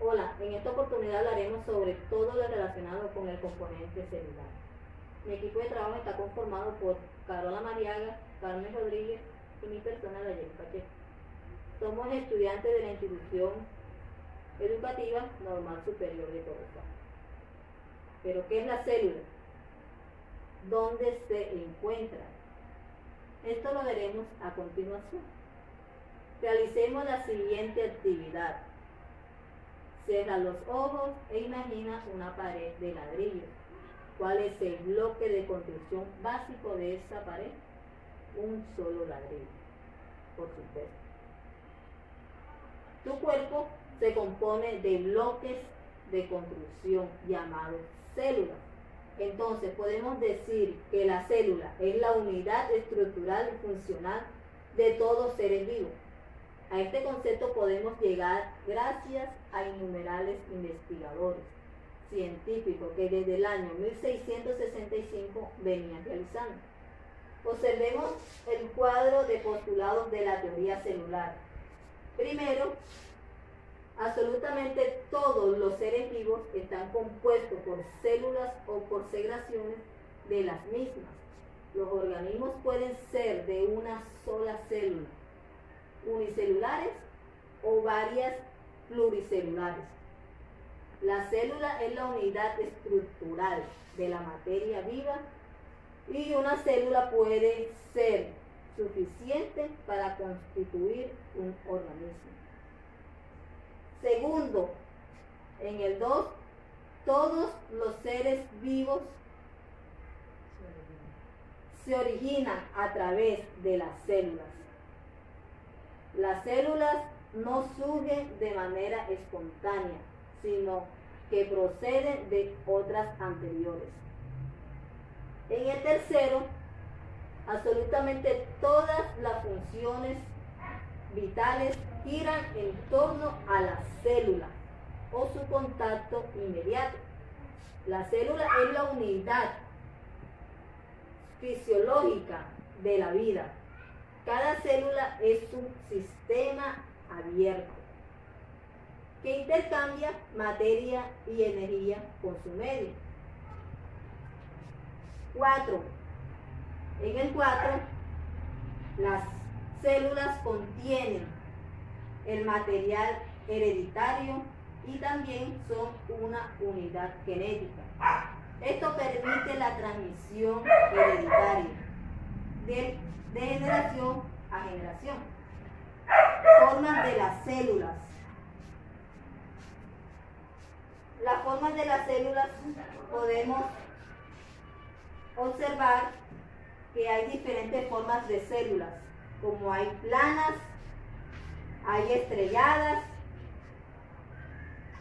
Hola, en esta oportunidad hablaremos sobre todo lo relacionado con el componente celular. Mi equipo de trabajo está conformado por Carola Mariaga, Carmen Rodríguez y mi persona, Dayeli Pacheco. Somos estudiantes de la institución educativa normal superior de Corozal. ¿Pero qué es la célula? ¿Dónde se encuentra? Esto lo veremos a continuación. Realicemos la siguiente actividad. Cierra los ojos e imagina una pared de ladrillo. ¿Cuál es el bloque de construcción básico de esa pared? Un solo ladrillo, por supuesto. Tu cuerpo se compone de bloques de construcción llamados células. Entonces podemos decir que la célula es la unidad estructural y funcional de todos seres vivos. A este concepto podemos llegar gracias a innumerables investigadores científicos que desde el año 1665 venían realizando. Observemos el cuadro de postulados de la teoría celular. Primero, absolutamente todos los seres vivos están compuestos por células o por segregaciones de las mismas. Los organismos pueden ser de una sola célula, unicelulares o varias pluricelulares. La célula es la unidad estructural de la materia viva y una célula puede ser suficiente para constituir un organismo. Segundo, en el 2, todos los seres vivos se originan a través de las células. Las células no surgen de manera espontánea, sino que proceden de otras anteriores. En el tercero, absolutamente todas las funciones vitales giran en torno a la célula o su contacto inmediato. La célula es la unidad fisiológica de la vida. Cada célula es un sistema abierto que intercambia materia y energía con su medio. 4. En el 4, las células contienen el material hereditario y también son una unidad genética. Esto permite la transmisión hereditaria de generación a generación. Formas de las células. Las formas de las células podemos observar que hay diferentes formas de células, como hay planas, hay estrelladas,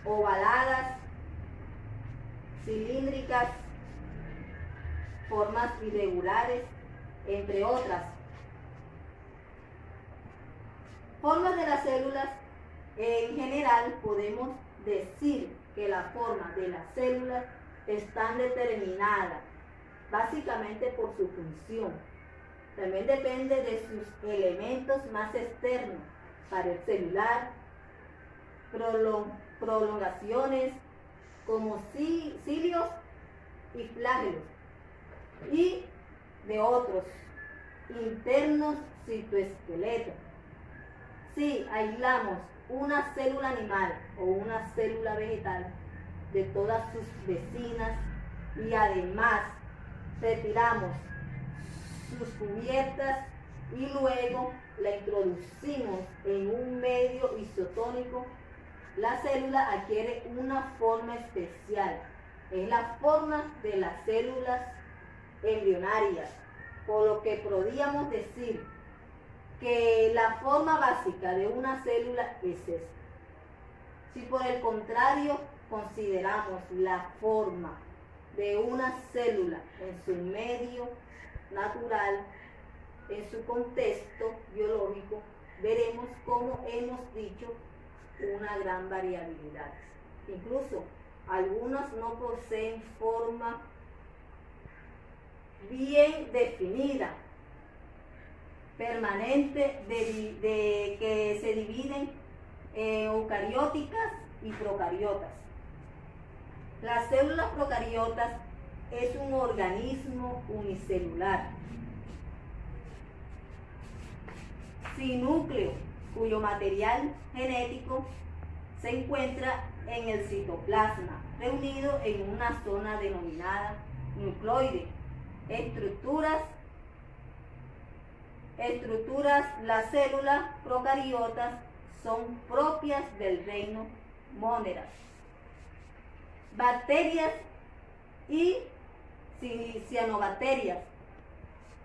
ovaladas, cilíndricas, formas irregulares, entre otras. Formas de las células, en general podemos decir que la forma de las células están determinadas básicamente por su función. También depende de sus elementos más externos, pared celular, prolongaciones como cilios y flagelos, y de otros internos citoesqueletos. Si aislamos una célula animal o una célula vegetal de todas sus vecinas y además retiramos sus cubiertas y luego la introducimos en un medio isotónico, la célula adquiere una forma especial. Es la forma de las células embrionarias, por lo que podríamos decir que la forma básica de una célula es esta. Si por el contrario consideramos la forma de una célula en su medio natural, en su contexto biológico, veremos, como hemos dicho, una gran variabilidad. Incluso algunas no poseen forma bien definida, permanente, que se dividen en eucarióticas y procariotas. Las células procariotas es un organismo unicelular, sin núcleo, cuyo material genético se encuentra en el citoplasma, reunido en una zona denominada nucleoide. Las células procariotas son propias del reino Moneras. Bacterias y cianobacterias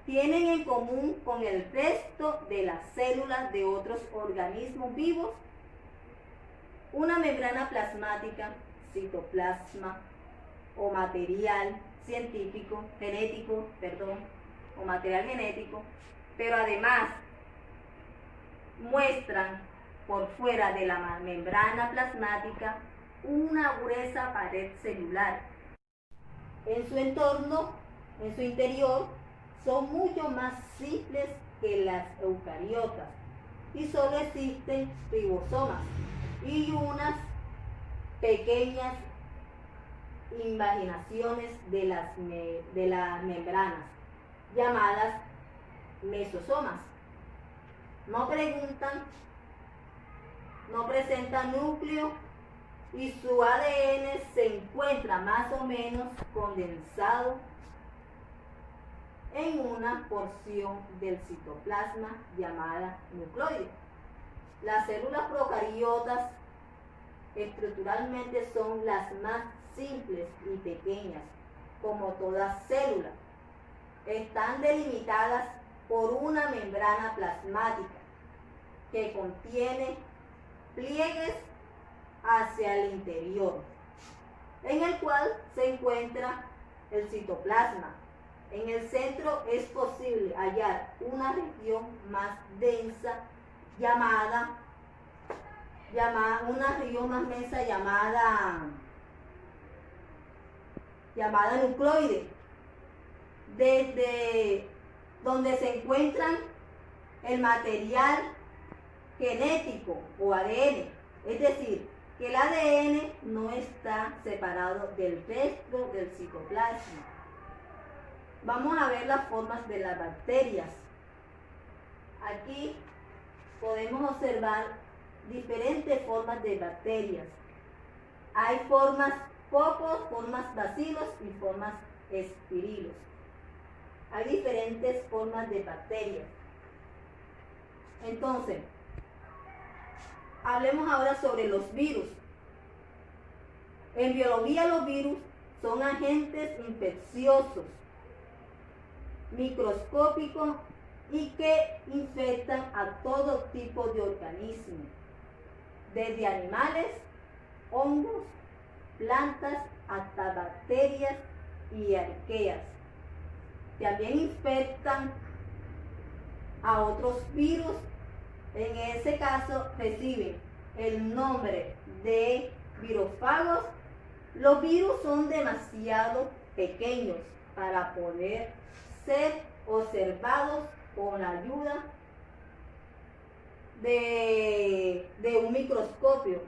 tienen en común con el resto de las células de otros organismos vivos una membrana plasmática, citoplasma o material genético, pero además muestran por fuera de la membrana plasmática una gruesa pared celular. En su entorno, en su interior, son mucho más simples que las eucariotas y solo existen ribosomas y unas pequeñas invaginaciones de las membranas, llamadas mesosomas. No presentan núcleo y su ADN se encuentra más o menos condensado en una porción del citoplasma llamada nucleoide. Las células procariotas estructuralmente son las más simples y pequeñas, como todas células. Están delimitadas por una membrana plasmática que contiene pliegues hacia el interior, en el cual se encuentra el citoplasma. En el centro es posible hallar una región más densa llamada nucleoide, desde donde se encuentran el material genético o ADN, es decir, que el ADN no está separado del resto del citoplasma. Vamos a ver las formas de las bacterias. Aquí podemos observar diferentes formas de bacterias. Hay formas bacilos y formas espirilos. Hay diferentes formas de bacterias. Entonces, hablemos ahora sobre los virus. En biología, los virus son agentes infecciosos, microscópicos y que infectan a todo tipo de organismos, desde animales, hongos, plantas, hasta bacterias y arqueas. También infectan a otros virus. En ese caso reciben el nombre de virófagos. Los virus son demasiado pequeños para poder ser observados con la ayuda de un microscopio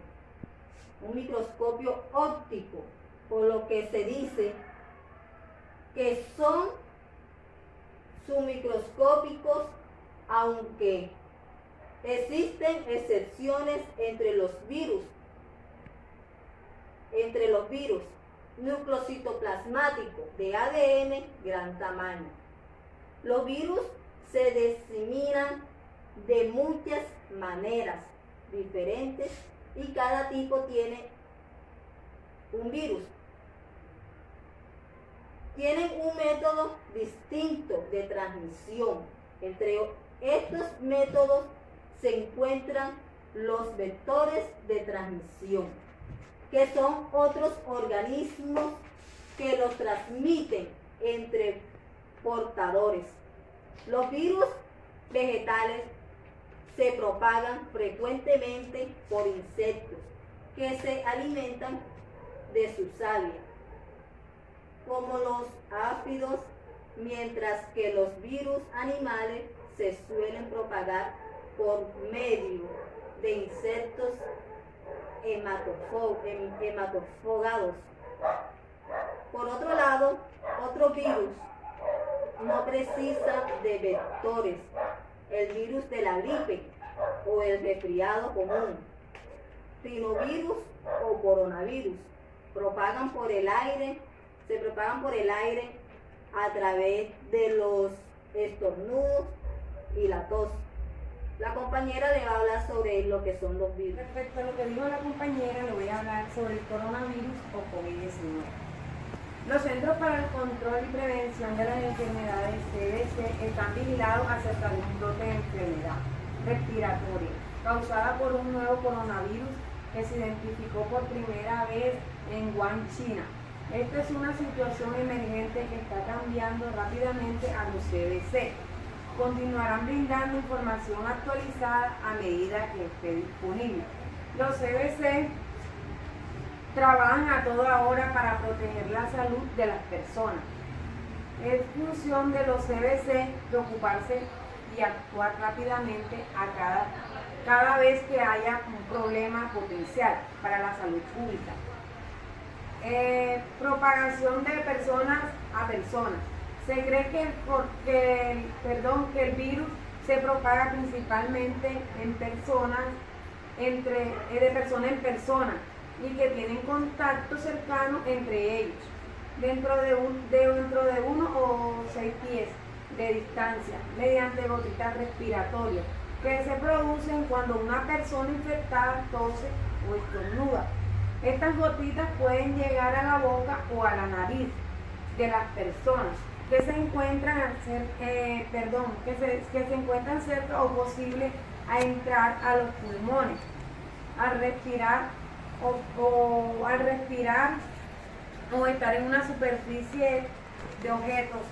óptico, por lo que se dice que son submicroscópicos, aunque existen excepciones entre los virus nucleocitoplasmáticos de ADN gran tamaño. Los virus se diseminan de muchas maneras diferentes y cada tipo tiene un virus. Tienen un método distinto de transmisión. Entre estos métodos se encuentran los vectores de transmisión, que son otros organismos que los transmiten entre portadores. Los virus vegetales se propagan frecuentemente por insectos que se alimentan de su savia, como los áfidos, mientras que los virus animales se suelen propagar por medio de insectos hematofogados. Por otro lado, otro virus no precisa de vectores, el virus de la gripe o el resfriado común, rinovirus o coronavirus, se propagan por el aire a través de los estornudos y la tos. La compañera le va a hablar sobre lo que son los virus. Respecto a lo que dijo la compañera, le voy a hablar sobre el coronavirus o COVID-19. Los Centros para el Control y Prevención de las Enfermedades, CDC, están vigilados acerca de un brote de enfermedad respiratoria causada por un nuevo coronavirus que se identificó por primera vez en Wuhan, China. Esta es una situación emergente que está cambiando rápidamente a los CDC. Continuarán brindando información actualizada a medida que esté disponible. Los CDC trabajan a toda hora para proteger la salud de las personas. Es función de los CDC preocuparse y actuar rápidamente cada vez que haya un problema potencial para la salud pública. Propagación de personas a personas. Se cree que el virus se propaga principalmente de persona en persona y que tienen contacto cercano entre ellos, dentro de 1 o 6 pies de distancia, mediante gotitas respiratorias que se producen cuando una persona infectada tose o estornuda. Estas gotitas pueden llegar a la boca o a la nariz de las personas que se encuentran cerca o posible a entrar a los pulmones al respirar o estar en una superficie de objetos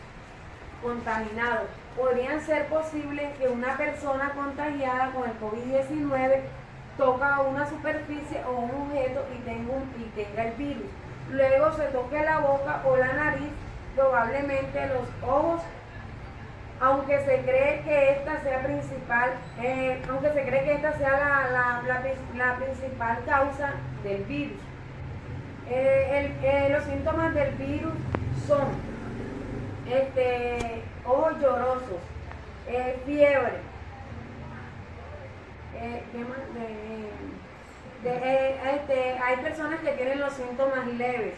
contaminados. Podrían ser posible que una persona contagiada con el COVID-19 toca una superficie o un objeto y tenga el virus. Luego se toque la boca o la nariz, probablemente los ojos, aunque se cree que esta sea la principal causa del virus. Los síntomas del virus son ojos llorosos, fiebre, hay personas que tienen los síntomas leves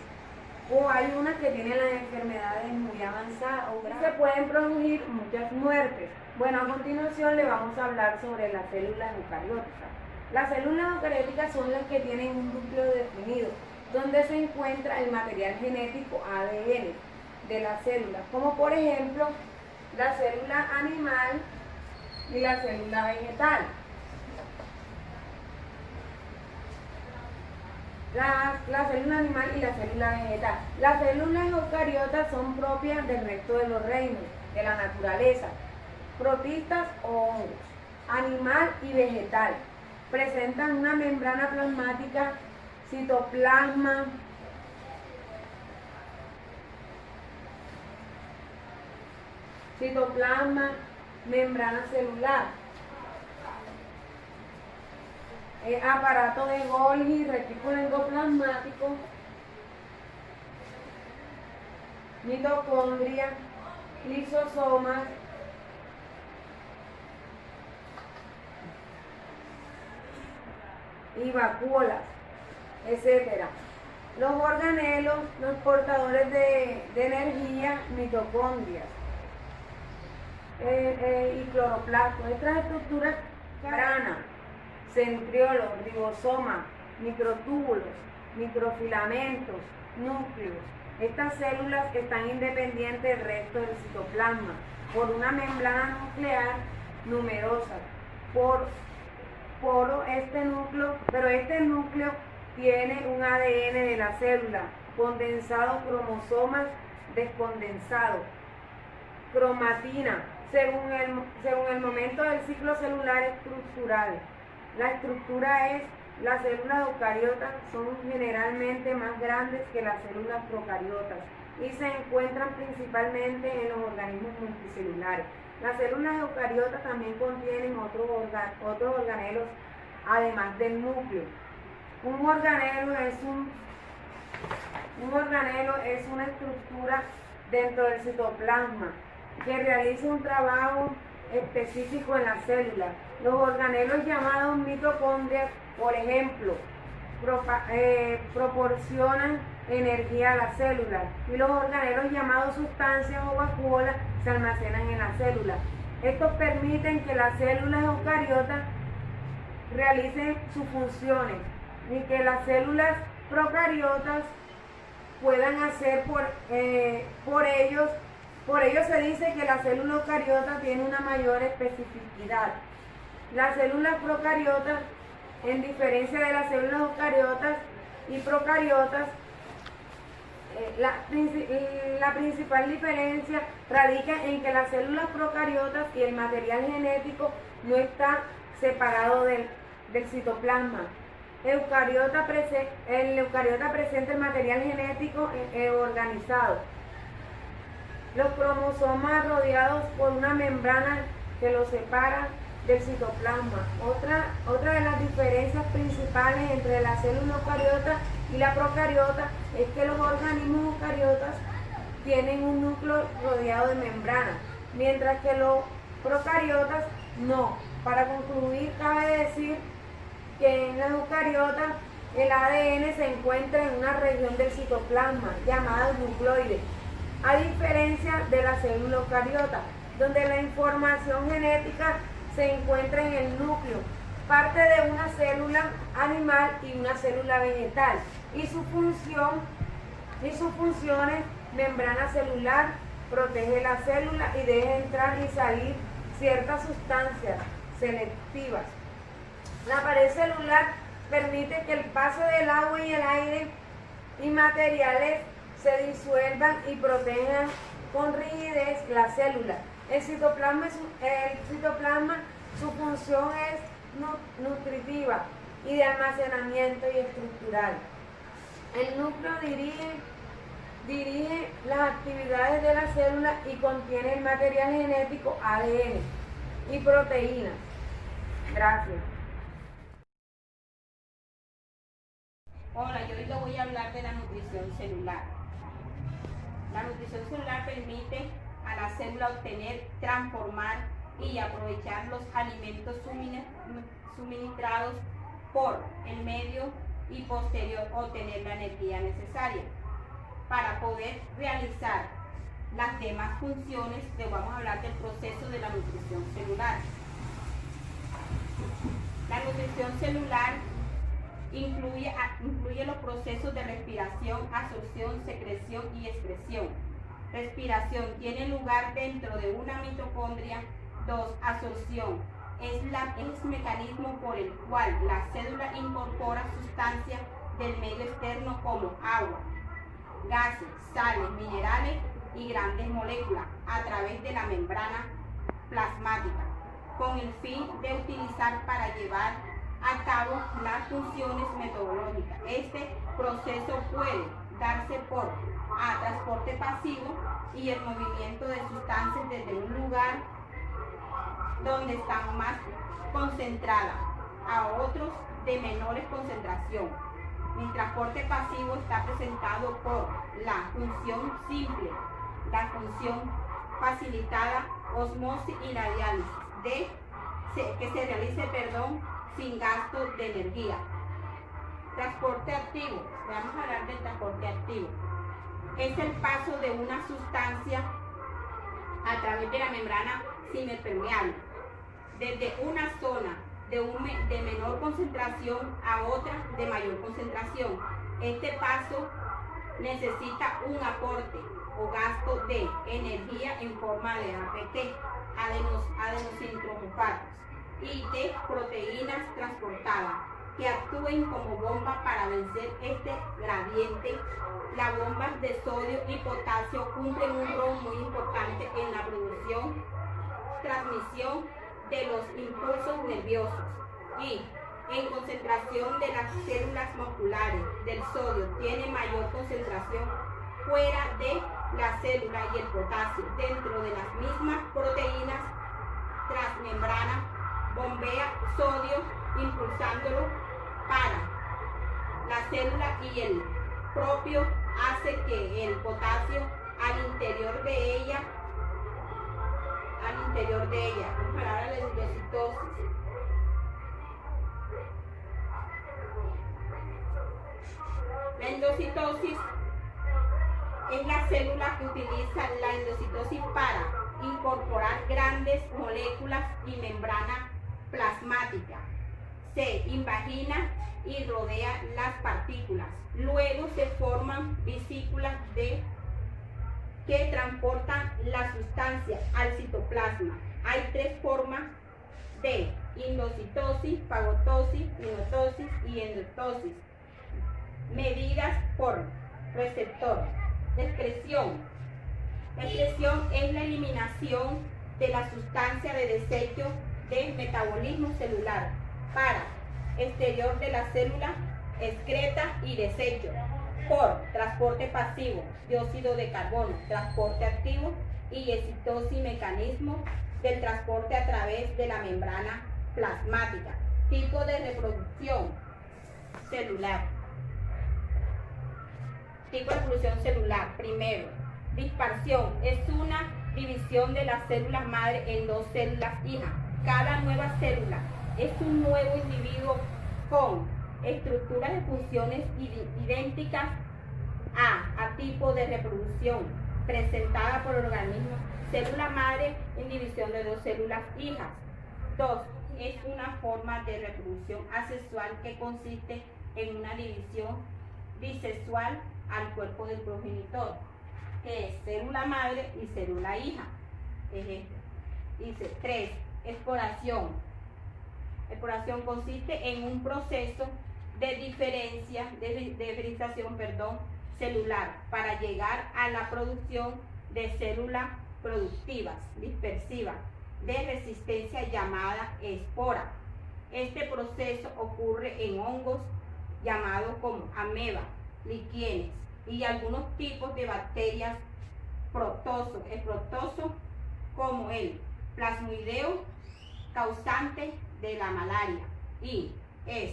o hay unas que tienen las enfermedades muy avanzadas o graves. Se pueden producir muchas muertes. Bueno, a continuación le vamos a hablar sobre las células eucarióticas. Las células eucarióticas son las que tienen un núcleo definido, donde se encuentra el material genético ADN de las células, como por ejemplo la célula animal y la célula vegetal. La célula animal y la célula vegetal. Las células eucariotas son propias del resto de los reinos de la naturaleza, protistas o hongos, animal y vegetal. Presentan una membrana plasmática, citoplasma, membrana celular, aparato de Golgi, retículo endoplasmático, mitocondria, lisosomas, y vacuolas, etc. Los organelos, los portadores de energía, mitocondrias y cloroplastos. Estas estructuras, membrana, centriolos, ribosomas, microtúbulos, microfilamentos, núcleos. Estas células están independientes del resto del citoplasma por una membrana nuclear numerosa. Pero este núcleo tiene un ADN de la célula, condensado, cromosomas descondensados, cromatina, según el momento del ciclo celular estructural. La estructura es, las células eucariotas son generalmente más grandes que las células procariotas y se encuentran principalmente en los organismos multicelulares. Las células eucariotas también contienen otros organelos además del núcleo. Un organelo es una estructura dentro del citoplasma que realiza un trabajo específico en la célula. Los organelos llamados mitocondrias, por ejemplo, proporcionan energía a la célula, y los organelos llamados sustancias o vacuolas se almacenan en la célula. Estos permiten que las células eucariotas realicen sus funciones y que las células procariotas puedan hacer por ellos. Por ello se dice que la célula eucariota tiene una mayor especificidad. Las células procariotas, en diferencia de las células eucariotas y procariotas, la principal diferencia radica en que las células procariotas y el material genético no está separado del citoplasma. El eucariota presenta el material genético organizado. Los cromosomas rodeados por una membrana que los separa del citoplasma. Otra de las diferencias principales entre la célula eucariota y la procariota es que los organismos eucariotas tienen un núcleo rodeado de membrana, mientras que los procariotas no. Para concluir, cabe decir que en las eucariotas el ADN se encuentra en una región del citoplasma llamada nucleoide, a diferencia de la célula eucariota, donde la información genética se encuentra en el núcleo, parte de una célula animal y una célula vegetal, y sus funciones, membrana celular, protege la célula y deja entrar y salir ciertas sustancias selectivas. La pared celular permite que el paso del agua y el aire y materiales se disuelvan y protejan con rigidez la célula. El citoplasma, su función es nutritiva y de almacenamiento y estructural. El núcleo dirige las actividades de la célula y contiene el material genético ADN y proteínas. Gracias. Hola, yo hoy les voy a hablar de la nutrición celular. La nutrición celular permite a la célula obtener, transformar y aprovechar los alimentos suministrados por el medio y posterior obtener la energía necesaria para poder realizar las demás funciones. Les vamos a hablar del proceso de la nutrición celular. La nutrición celular incluye los procesos de respiración, absorción, secreción y excreción. Respiración tiene lugar dentro de una mitocondria. 2. Absorción es el mecanismo por el cual la célula incorpora sustancias del medio externo como agua, gases, sales, minerales y grandes moléculas a través de la membrana plasmática, con el fin de utilizar para llevar a cabo las funciones metodológicas. Este proceso puede darse por transporte pasivo y el movimiento de sustancias desde un lugar donde están más concentradas a otros de menores concentración. El transporte pasivo está presentado por la función simple, la función facilitada, osmosis y la diálisis, que se realice, sin gasto de energía. Transporte activo. Vamos a hablar del transporte activo. Es el paso de una sustancia a través de la membrana semipermeable, desde una zona de menor concentración a otra de mayor concentración. Este paso necesita un aporte o gasto de energía en forma de APT, adenosíntrofosfatos, y de proteínas transportadas que actúen como bomba para vencer este gradiente. Las bombas de sodio y potasio cumplen un rol muy importante en la producción, transmisión de los impulsos nerviosos y en concentración de las células musculares. Del sodio tiene mayor concentración fuera de la célula y el potasio dentro de las mismas proteínas transmembrana bombea sodio impulsándolo para la célula y el propio hace que el potasio al interior de ella, vamos a hablar de la endocitosis. La endocitosis es la célula que utiliza la endocitosis para incorporar grandes moléculas y membrana plasmática. Se invagina y rodea las partículas. Luego se forman vesículas que transportan la sustancia al citoplasma. Hay tres formas de endocitosis, fagotosis, mitosis y endotosis, medidas por receptor. Excreción. La excreción es la eliminación de la sustancia de desecho de metabolismo celular para exterior de la célula, excreta y desecho por transporte pasivo, dióxido de carbono, transporte activo y excitosis, mecanismo del transporte a través de la membrana plasmática. Tipo de reproducción celular. Tipo de reproducción celular. Primero, dispersión. Es una división de las células madre en dos células hijas. Cada nueva célula es un nuevo individuo con estructuras de funciones idénticas a tipo de reproducción presentada por el organismo. Célula madre en división de dos células hijas. 2. Es una forma de reproducción asexual que consiste en una división bisexual al cuerpo del progenitor, que es célula madre y célula hija. Dice 3. Esporación. Esporación consiste en un proceso de diferenciación celular para llegar a la producción de células productivas, dispersivas, de resistencia llamada espora. Este proceso ocurre en hongos llamados como ameba, liquenes y algunos tipos de bacterias protozoos como el plasmodium causante de la malaria, y es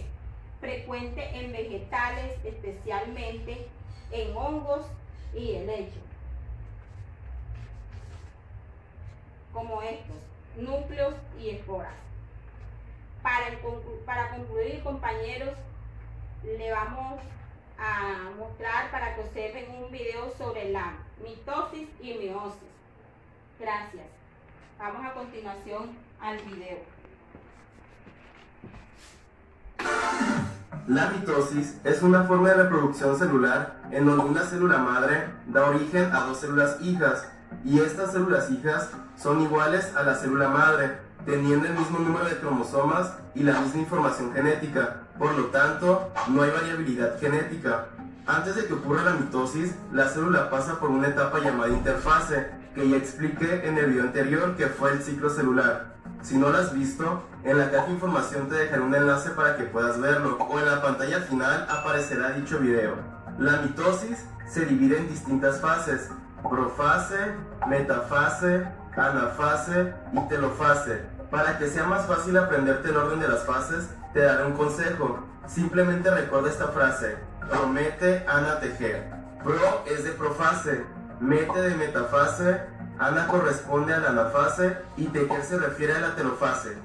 frecuente en vegetales, especialmente en hongos y helechos, como estos, núcleos y esporas. Para concluir, compañeros, le vamos a mostrar para que observen un video sobre la mitosis y meiosis. Gracias. Vamos a continuación al video. La mitosis es una forma de reproducción celular en donde una célula madre da origen a dos células hijas, y estas células hijas son iguales a la célula madre, teniendo el mismo número de cromosomas y la misma información genética. Por lo tanto, no hay variabilidad genética. Antes de que ocurra la mitosis, la célula pasa por una etapa llamada interfase, que ya expliqué en el video anterior, que fue el ciclo celular. Si no lo has visto, en la caja de información te dejaré un enlace para que puedas verlo, o en la pantalla final aparecerá dicho video. La mitosis se divide en distintas fases: profase, metafase, anafase y telofase. Para que sea más fácil aprenderte el orden de las fases, te daré un consejo. Simplemente recuerda esta frase: promete, ana, tejer. Pro es de profase, mete de metafase, ana corresponde a la anafase y tejer se refiere a la telofase.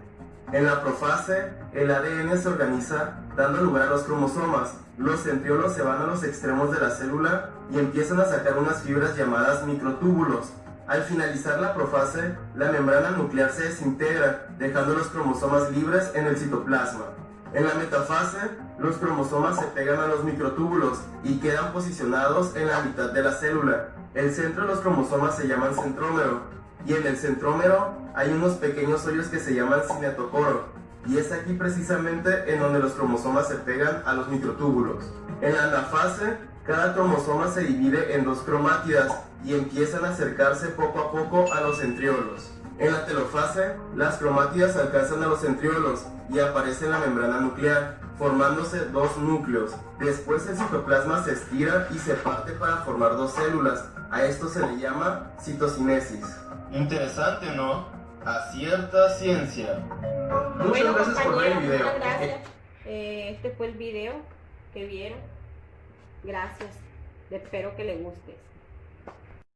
En la profase, el ADN se organiza dando lugar a los cromosomas. Los centriolos se van a los extremos de la célula y empiezan a sacar unas fibras llamadas microtúbulos. Al finalizar la profase, la membrana nuclear se desintegra, dejando los cromosomas libres en el citoplasma. En la metafase, los cromosomas se pegan a los microtúbulos y quedan posicionados en la mitad de la célula. El centro de los cromosomas se llama centrómero, y en el centrómero hay unos pequeños hoyos que se llaman cinetocoro, y es aquí precisamente en donde los cromosomas se pegan a los microtúbulos. En la anafase, cada cromosoma se divide en dos cromátidas y empiezan a acercarse poco a poco a los centriolos. En la telofase, las cromátidas alcanzan a los centriolos y aparece en la membrana nuclear, formándose dos núcleos. Después el citoplasma se estira y se parte para formar dos células. A esto se le llama citocinesis. Interesante, ¿no? Acierta ciencia. Muchas gracias por ver el video. Muchas gracias. Este fue el video. que vieron. Gracias. Espero que les guste.